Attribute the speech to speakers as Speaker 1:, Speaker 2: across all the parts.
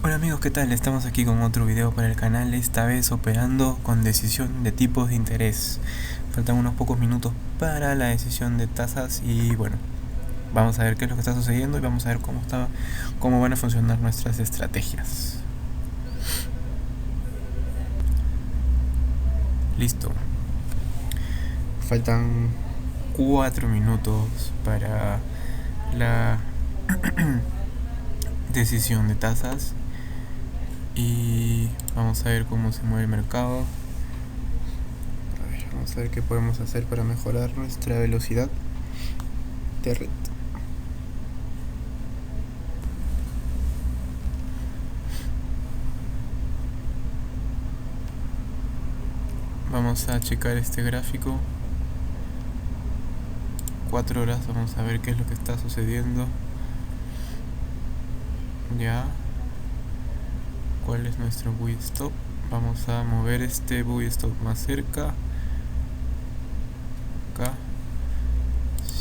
Speaker 1: Hola amigos, ¿qué tal? Estamos aquí con otro video para el canal, esta vez operando con decisión de tipos de interés. Faltan unos pocos minutos para la decisión de tasas y bueno, vamos a ver qué es lo que está sucediendo y vamos a ver cómo van a funcionar nuestras estrategias. Listo. Faltan 4 minutos para la decisión de tasas y vamos a ver cómo se mueve el mercado. Vamos a ver qué podemos hacer para mejorar nuestra velocidad de red. Vamos a checar este gráfico. 4 horas, vamos a ver qué es lo que está sucediendo. Ya. ¿Cuál es nuestro buy stop? Vamos a mover este buy stop más cerca. Acá.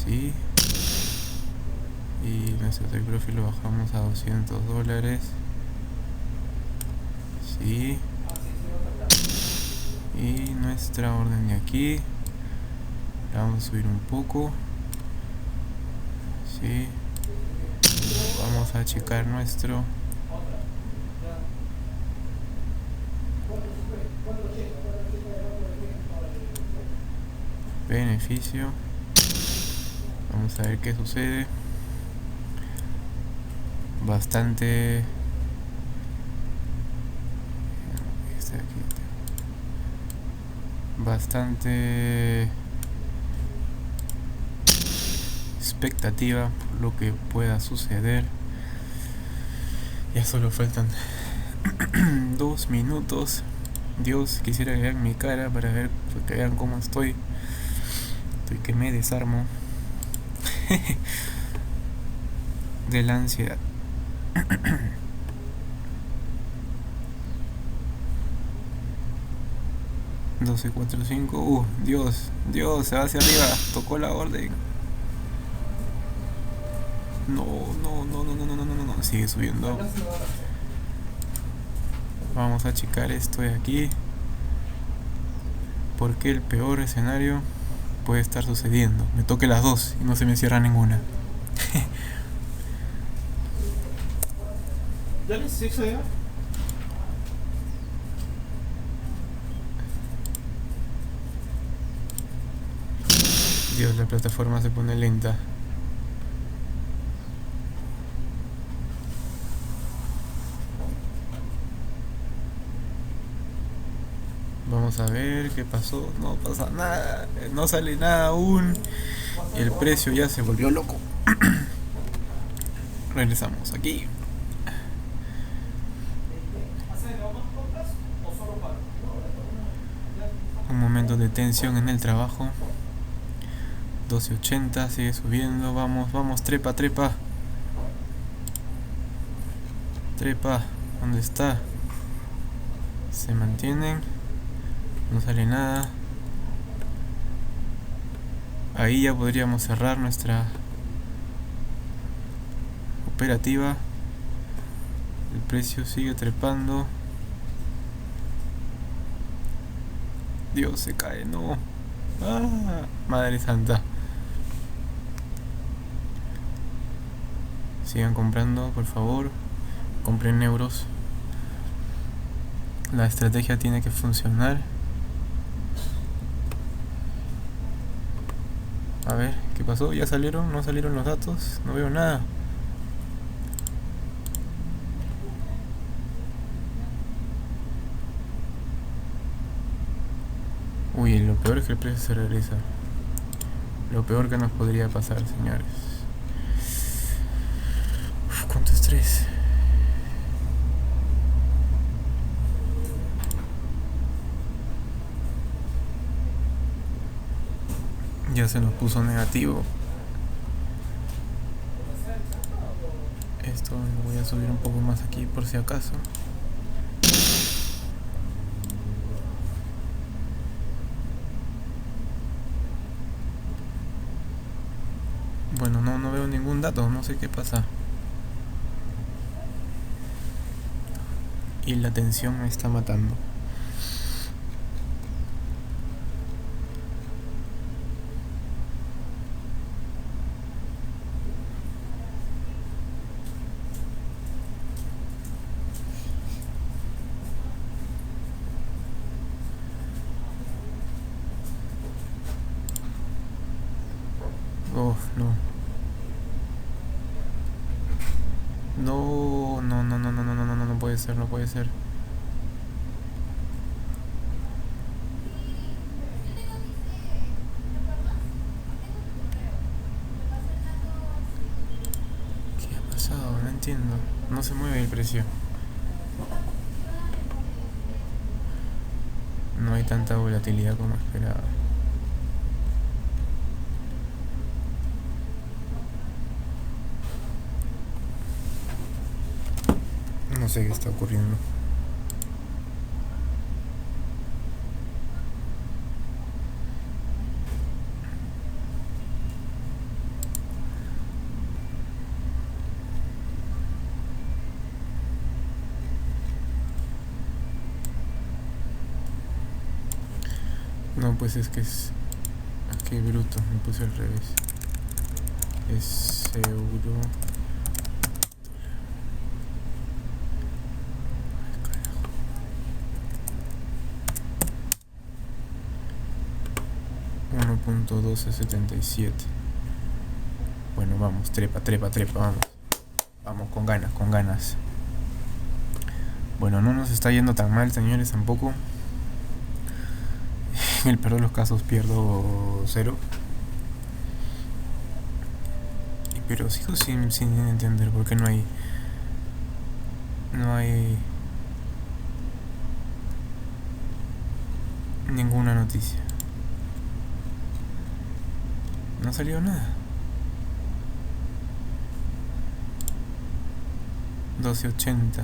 Speaker 1: Sí. Y nuestro take profit lo bajamos a $200. Sí. Y nuestra orden de aquí la vamos a subir un poco. Sí. Vamos a checar nuestro beneficio. Vamos a ver qué sucede. Bastante expectativa por lo que pueda suceder. Ya solo faltan 2 minutos. Dios, quisiera que vean mi cara para ver, que vean cómo estoy que me desarmo de la ansiedad. 12.45. Dios, se va hacia arriba. Tocó la orden. No. Sigue subiendo. Vamos a checar esto de aquí, porque el peor escenario puede estar sucediendo. Me toque las dos y no se me cierra ninguna. Dios, la plataforma se pone lenta. Vamos a ver qué pasó. No pasa nada, no sale nada aún. El precio ya se volvió loco. Regresamos aquí. Un momento de tensión en el trabajo. 12.80, sigue subiendo. Vamos, trepa. ¿Dónde está? Se mantienen. No sale nada. Ahí ya podríamos cerrar nuestra operativa. El precio sigue trepando. Dios, se cae, no. Madre santa. Sigan comprando, por favor. Compren euros. La estrategia tiene que funcionar. A ver, ¿qué pasó? ¿Ya salieron? ¿No salieron los datos? No veo nada. Uy, lo peor es que el precio se regresa. Lo peor que nos podría pasar, señores. Cuánto estrés. Ya se nos puso negativo. Esto lo voy a subir un poco más aquí por si acaso. Bueno, no veo ningún dato, no sé qué pasa. y la tensión me está matando. Oh, no. No, no, no, no, no, no, no, no, no puede ser, no puede ser. ¿Qué ha pasado? No entiendo. No se mueve el precio. No hay tanta volatilidad como esperaba. No sé qué está ocurriendo. No, pues es que es... Qué bruto, me puse al revés. Es euro... 1.1277. Bueno, vamos, trepa, vamos. Vamos, con ganas, con ganas. Bueno, no nos está yendo tan mal, señores, tampoco. En el peor de los casos pierdo 0. Pero sigo sin entender por qué no hay ninguna noticia. No salió nada. 12.80.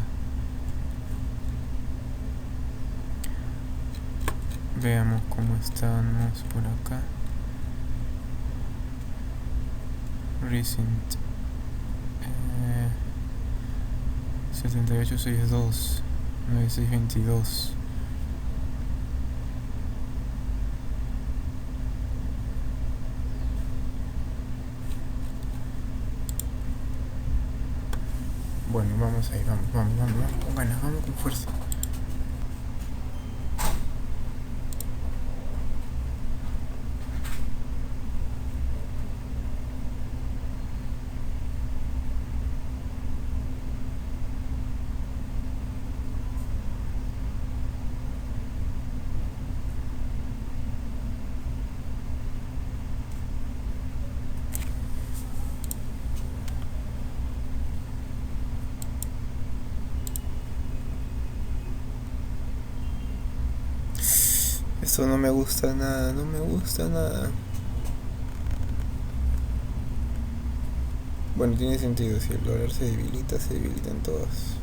Speaker 1: Veamos cómo estamos por acá. Recent 7862 9622. Bueno, vamos ahí, vamos, con ganas, vamos con fuerza. Esto no me gusta nada, no me gusta nada. Bueno, tiene sentido, si el dólar se debilitan todas.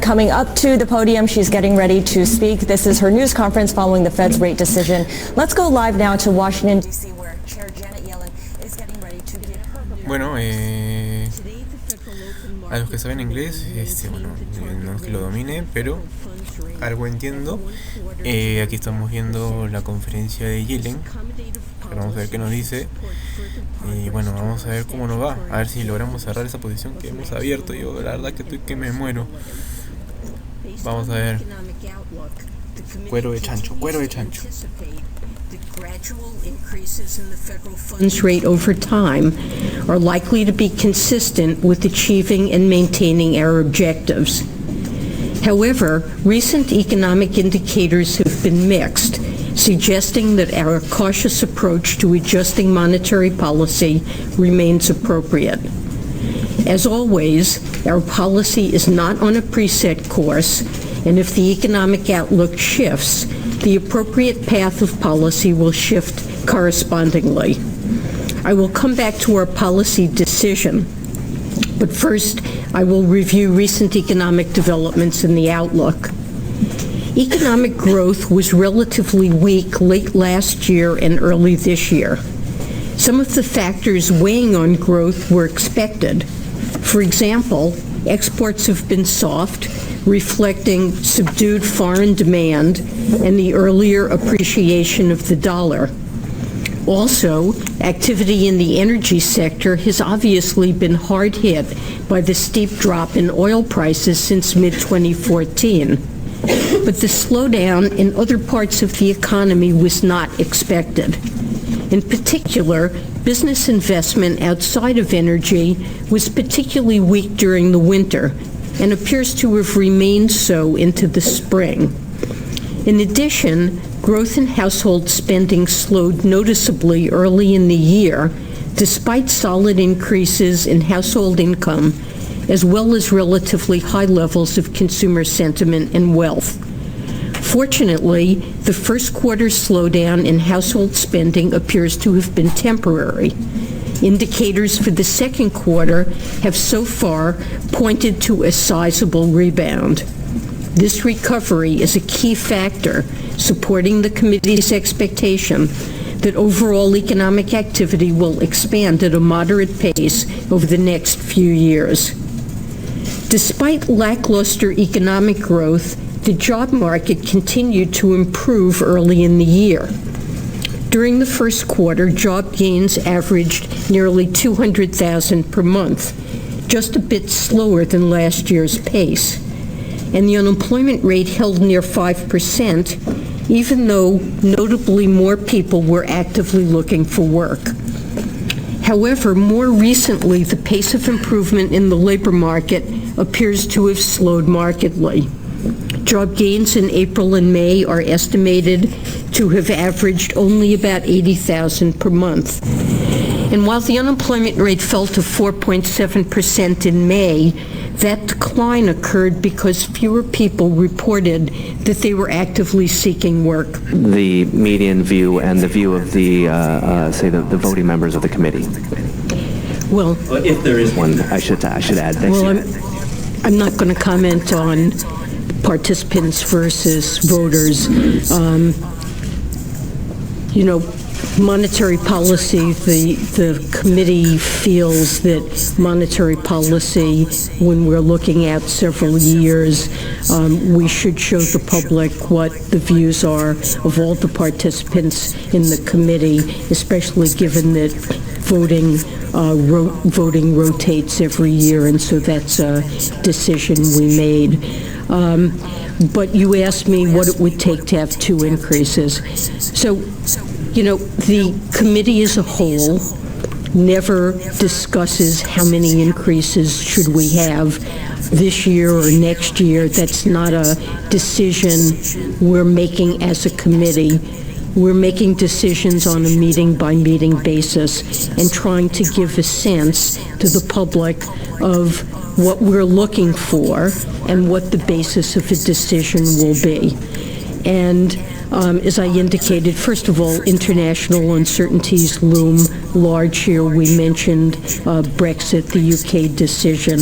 Speaker 2: Coming up to the podium, she's getting ready to speak. This is her news conference following the Fed's rate decision. Let's go live now to Washington, D.C., where Chair Janet Yellen is getting ready to give her...
Speaker 1: Bueno, a los que saben inglés, bueno, no es que lo domine, pero algo entiendo. Aquí estamos viendo la conferencia de Yellen. Vamos a ver qué nos dice. Y bueno, vamos a ver cómo nos va. A ver si logramos cerrar esa posición que hemos abierto. Yo la verdad que estoy que me muero. Vamos a ver. Cuero de chancho, cuero de chancho.
Speaker 3: Gradual increases in the federal funds rate over time are likely to be consistent with achieving and maintaining our objectives. However, recent economic indicators have been mixed, suggesting that our cautious approach to adjusting monetary policy remains appropriate. As always, our policy is not on a preset course, and if the economic outlook shifts, the appropriate path of policy will shift correspondingly. I will come back to our policy decision, but first I will review recent economic developments in the outlook. Economic growth was relatively weak late last year and early this year. Some of the factors weighing on growth were expected. For example, exports have been soft, reflecting subdued foreign demand and the earlier appreciation of the dollar. Also, activity in the energy sector has obviously been hard hit by the steep drop in oil prices since mid-2014. But the slowdown in other parts of the economy was not expected. In particular, business investment outside of energy was particularly weak during the winter and appears to have remained so into the spring. In addition, growth in household spending slowed noticeably early in the year, despite solid increases in household income, as well as relatively high levels of consumer sentiment and wealth. Fortunately, the first quarter slowdown in household spending appears to have been temporary. Indicators for the second quarter have so far pointed to a sizable rebound. This recovery is a key factor supporting the committee's expectation that overall economic activity will expand at a moderate pace over the next few years. Despite lackluster economic growth, the job market continued to improve early in the year. During the first quarter, job gains averaged nearly 200,000 per month, just a bit slower than last year's pace. And the unemployment rate held near 5%, even though notably more people were actively looking for work. However, more recently, the pace of improvement in the labor market appears to have slowed markedly. Job gains in April and May are estimated to have averaged only about 80,000 per month. And while the unemployment rate fell to 4.7% in May, that decline occurred because fewer people reported that they were actively seeking work.
Speaker 4: The median view and the view of the, say, the voting members of the committee.
Speaker 3: Well,
Speaker 4: if there is one, I should add.
Speaker 3: Well, I'm not going to comment on participants versus voters. Monetary policy, the committee feels that monetary policy, when we're looking at several years, we should show the public what the views are of all the participants in the committee, especially given that voting rotates every year, and so that's a decision we made. But you asked me what it would take to have 2 increases. So, the committee as a whole never discusses how many increases should we have this year or next year. That's not a decision we're making as a committee. We're making decisions on a meeting-by-meeting basis and trying to give a sense to the public of what we're looking for and what the basis of a decision will be. And As I indicated, first of all, international uncertainties loom large here. We mentioned Brexit, the UK decision.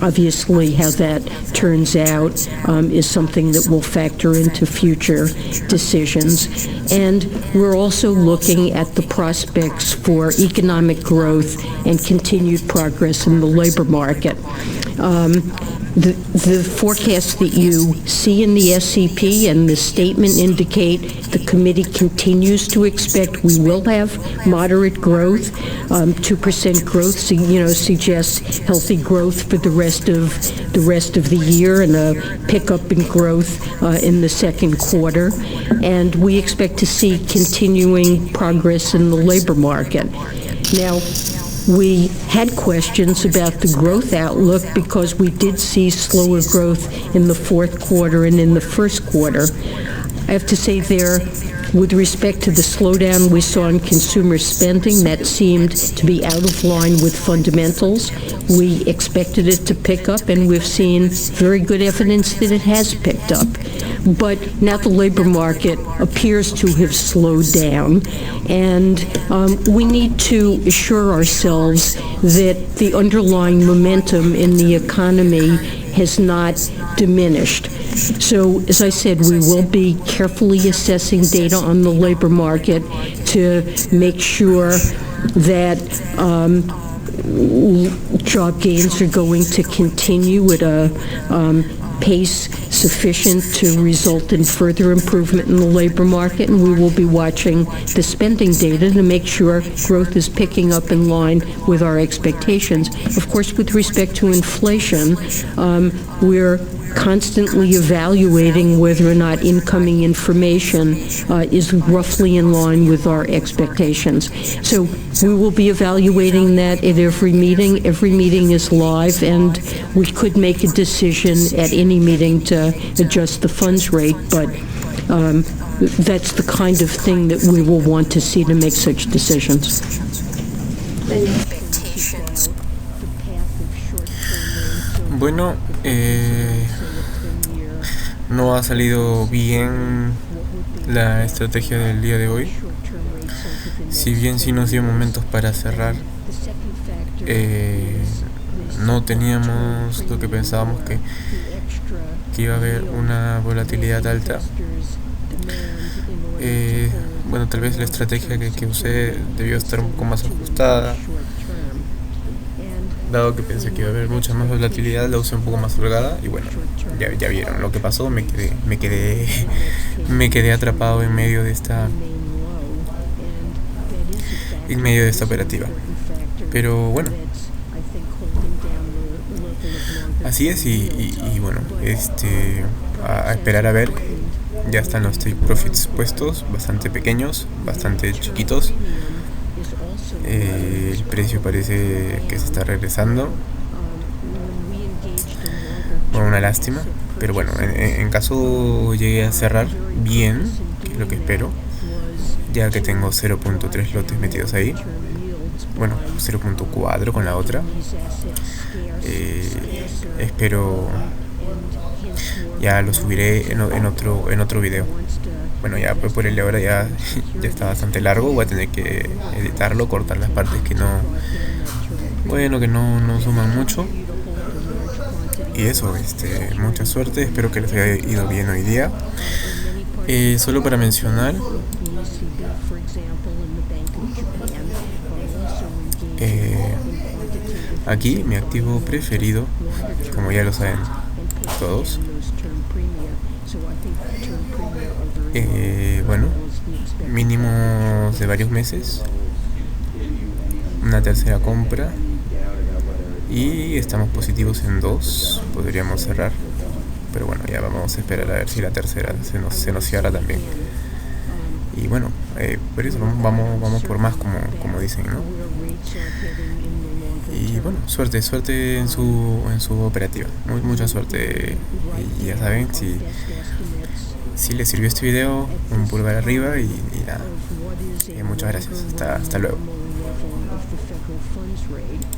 Speaker 3: Obviously, how that turns out is something that will factor into future decisions. And we're also looking at the prospects for economic growth and continued progress in the labor market. The forecasts that you see in the SCP and the statement indicate the committee continues to expect we will have moderate growth. 2% growth, suggests healthy growth for the rest of the year and a pickup in growth in the second quarter. And we expect to see continuing progress in the labor market. Now, we had questions about the growth outlook because we did see slower growth in the fourth quarter and in the first quarter. I have to say there, with respect to the slowdown we saw in consumer spending, that seemed to be out of line with fundamentals. We expected it to pick up, and we've seen very good evidence that it has picked up. But now the labor market appears to have slowed down, and we need to assure ourselves that the underlying momentum in the economy has not diminished. So, as I said, we will be carefully assessing data on the labor market to make sure that job gains are going to continue at a pace sufficient to result in further improvement in the labor market, and we will be watching the spending data to make sure growth is picking up in line with our expectations. Of course, with respect to inflation, we're constantly evaluating whether or not incoming information is roughly in line with our expectations. So we will be evaluating that at every meeting. Every meeting is live, and we could make a decision at any meeting to adjust the funds rate, but that's the kind of thing that we will want to see to make such decisions.
Speaker 1: Bueno, no ha salido bien la estrategia del día de hoy. Si bien sí nos dio momentos para cerrar, no teníamos lo que pensábamos que iba a haber una volatilidad alta. Bueno, tal vez la estrategia que usé debió estar un poco más ajustada. Dado que pensé que iba a haber mucha más volatilidad, la usé un poco más holgada y bueno, ya vieron lo que pasó. Me quedé atrapado en medio de esta operativa. Pero bueno, así es y bueno, a esperar a ver. Ya están los take profits puestos, bastante pequeños, bastante chiquitos. El precio parece que se está regresando. Bueno, una lástima, pero bueno, en caso llegue a cerrar bien, que es lo que espero, ya que tengo 0.3 lotes metidos ahí, bueno, 0.4 con la otra, espero, ya lo subiré en otro video. Bueno, ya por el de ahora ya está bastante largo. Voy a tener que editarlo, cortar las partes que no suman mucho. Y eso, mucha suerte. Espero que les haya ido bien hoy día. Solo para mencionar, aquí mi activo preferido, como ya lo saben todos, bueno, mínimos de varios meses, una tercera compra y estamos positivos en 2, podríamos cerrar, pero bueno, ya vamos a esperar a ver si la tercera se nos cierra también. Y bueno, por eso vamos por más, como dicen, ¿no? Y bueno, suerte en su operativa, mucha suerte. Y ya saben, si les sirvió este video, un pulgar arriba y nada. Muchas gracias. Hasta luego.